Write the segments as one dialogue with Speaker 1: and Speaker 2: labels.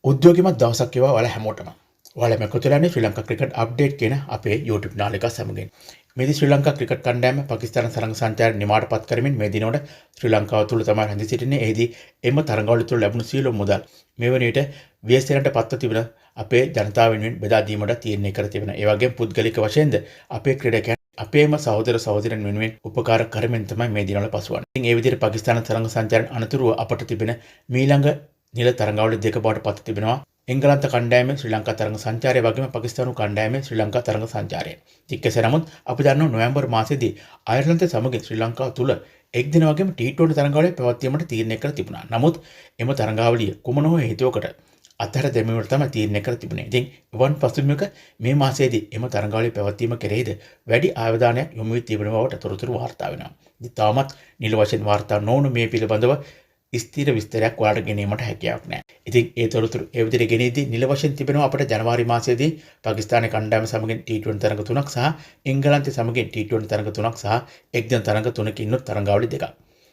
Speaker 1: උද්‍යෝගිමත් දවසක් වේවා ඔයාලා හැමෝටම. ඔයාලා මේක තුලන්නේ ශ්‍රී ලංකා ක්‍රිකට් අප්ඩේට් කියන අපේ YouTube නාලිකාව සමගින්. මේදී ශ්‍රී ලංකා ක්‍රිකට් කණ්ඩායම පාකිස්තාන තරඟ සංචාරය නිමාඩපත් කරමින් මේ දිනවල ශ්‍රී ලංකාව තුල තමයි රැඳී සිටින්නේ. එහිදී එම තරඟවල තුල ලැබුණු සියලු මුදල් මේ වන විට ව්‍යසනයට පත්ව තිබෙන අපේ ජනතාව වෙනුවෙන් බෙදා දීමට තීරණය කර තිබෙනවා. ඒ වගේම පුද්ගලික වශයෙන්ද අපේ ක්‍රීඩකයන් අපේම සහෝදර සහෝදරයන් වෙනුවෙන් උපකාර කරමින් තමයි මේ දිනවල පසුවන්නේ. ඉතින් ඒ විදිහට පාකිස්තාන තරඟ සංචාරයෙන් අනතුරුව අපට තිබෙන මීළඟ නිල තරඟවල දෙක බවට පත් තිබෙනවා. එංගලන්ත කණ්ඩායමේ ශ්‍රී ලංකා තරඟ සංචාරය වගේම පාකිස්තානු කණ්ඩායමේ ශ්‍රී ලංකා තරඟ සංචාරය. එක්කසේ නමුත් අපි දන්නවා නොවැම්බර් මාසයේදී අයර්ලන්ත සමග ශ්‍රී ලංකාව තුල එක් දින වගේම T20 තරඟාවලිය පැවැත්වීමට තීරණය කර තිබුණා. නමුත් එම තරඟාවලිය කුමන හෝ හේතුවකට අත්හැර දැමීමට තමයි තීරණය කර තිබුණේ. ඉතින් වන් පසුබිමක මේ මාසයේදී එම තරඟාවලිය පැවැත්වීම කෙරෙහිද වැඩි ආවධානයක් යොමු වී තිබෙන බවට තොරතුරු වාර්තා වෙනවා. ඉතින් තාමත් නිල වශයෙන් වාර්තා නොවුණු මේ පිළිබඳව ස්ථීර විස්තරයක් ඔයාලට ගෙනීමට හැකියාවක් නැහැ. ඉතින් ඒ තොරතුරු ඒ විදිහට ගෙනීදී නිල වශයෙන් තිබෙනවා අපිට ජනවාරි මාසයේදී පාකිස්තානයේ කණ්ඩායම සමගින් T20 තරඟ 3ක් සහ එංගලන්තය සමගින් T20 තරඟ 3ක් සහ එක්දින තරඟ 3කින් උත් තරඟාවලි දෙකක්.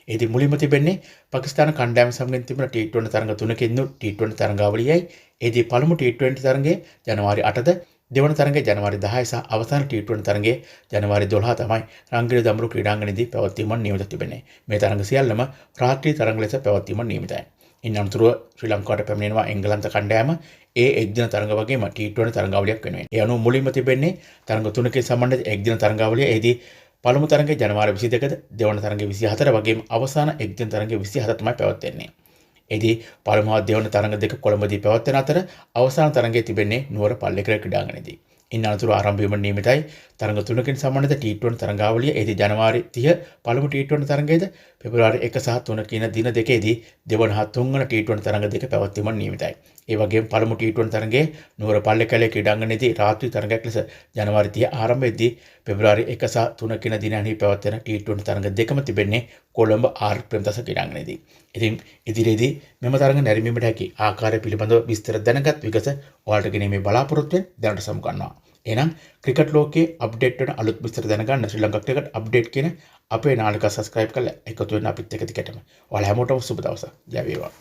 Speaker 1: ඒදී මුලින්ම තිබෙන්නේ පාකිස්තාන කණ්ඩායම සමගින් තිබෙන T20 තරඟ 3කින් උත් T20 තරඟාවලියයි. ඒදී පළමු T20 තරඟයේ ජනවාරි 8ද දෙවන තරඟය ජනවාරි 10 සහ අවසාන T20 තරඟයේ ජනවාරි 12 තමයි රංගිල දඹරු ක්‍රීඩාංගණයේදී පැවැත්වීමට නියමිත තිබෙන්නේ. මේ තරඟ සියල්ලම රාත්‍රී තරඟ ලෙස පැවැත්වීමට නියමිතයි. ඉන් අනතුරුව ශ්‍රී ලංකාවට පැමිණෙනවා එංගලන්ත කණ්ඩායම ඒ එක්දින තරඟ වගේම T20 තරඟාවලියක් වෙනුවෙන්. ඒ අනුව මුලින්ම තිබෙන්නේ තරඟ 3කින් සම්බන්ධ එක්දින තරඟාවලිය. එහිදී පළමු තරඟය ජනවාරි 22ද දෙවන තරඟය 24 වගේම අවසාන එක්දින තරඟය 27 තමයි පැවැත්වෙන්නේ. එදී පළමු හා දෙවන තරඟ දෙක කොළඹදී පැවැත්වෙන අතර අවසාන තරඟය තිබෙන්නේ නුවර පල්ලේකර ක්‍රීඩාංගණයේදී. ඉන් අනතුරු ආරම්භ වීමට නියමිතයි තරඟ 3කින් සම්බන්ධ T20 තරඟාවලිය. එදී ජනවාරි 30 පළමු T20 තරඟයේද පෙබරවාරි 1 සහ 3 කියන දින දෙකේදී දෙවන හා තුන්වන T20 තරඟ දෙක පැවැත්වීමට නියමිතයි. ඒ වගේම පළමු T20 තරඟයේ නුවර පල්ලේකැලේ ක්‍රීඩාංගණයේදී රාත්‍රී තරඟයක් ලෙස ජනවාරි 30 ආරම්භයේදී පෙබරවාරි 1 සහ 3 කියන දිනයන්හි පැවැත්වෙන T20 තරඟ දෙකම තිබෙන්නේ කොළඹ ආර් ප්‍රේමදාස ක්‍රීඩාංගණයේදී. ඉතින් ඉදිරියේදී මෙම තරඟ නැරඹීමට හැකි ආකාරය පිළිබඳව විස්තර දැනගත් විගස ඔයාලට ගෙනීමේ බලාපොරොත්තු වෙන දැනට සමු ගන්නවා. එහෙනම් ක්‍රිකට් ලෝකයේ අප්ඩේට් වෙන අලුත් විස්තර දැනගන්න ශ්‍රී ලංකා ක්‍රිකට් අප්ඩේට් කියන අපේ නාලිකාව සබ්ස්ක්‍රයිබ් කරලා එකතු වෙන්න අපිත් එක්ක දිගටම. ඔයාලා හැමෝටම සුබ දවසක්. ජය වේවා.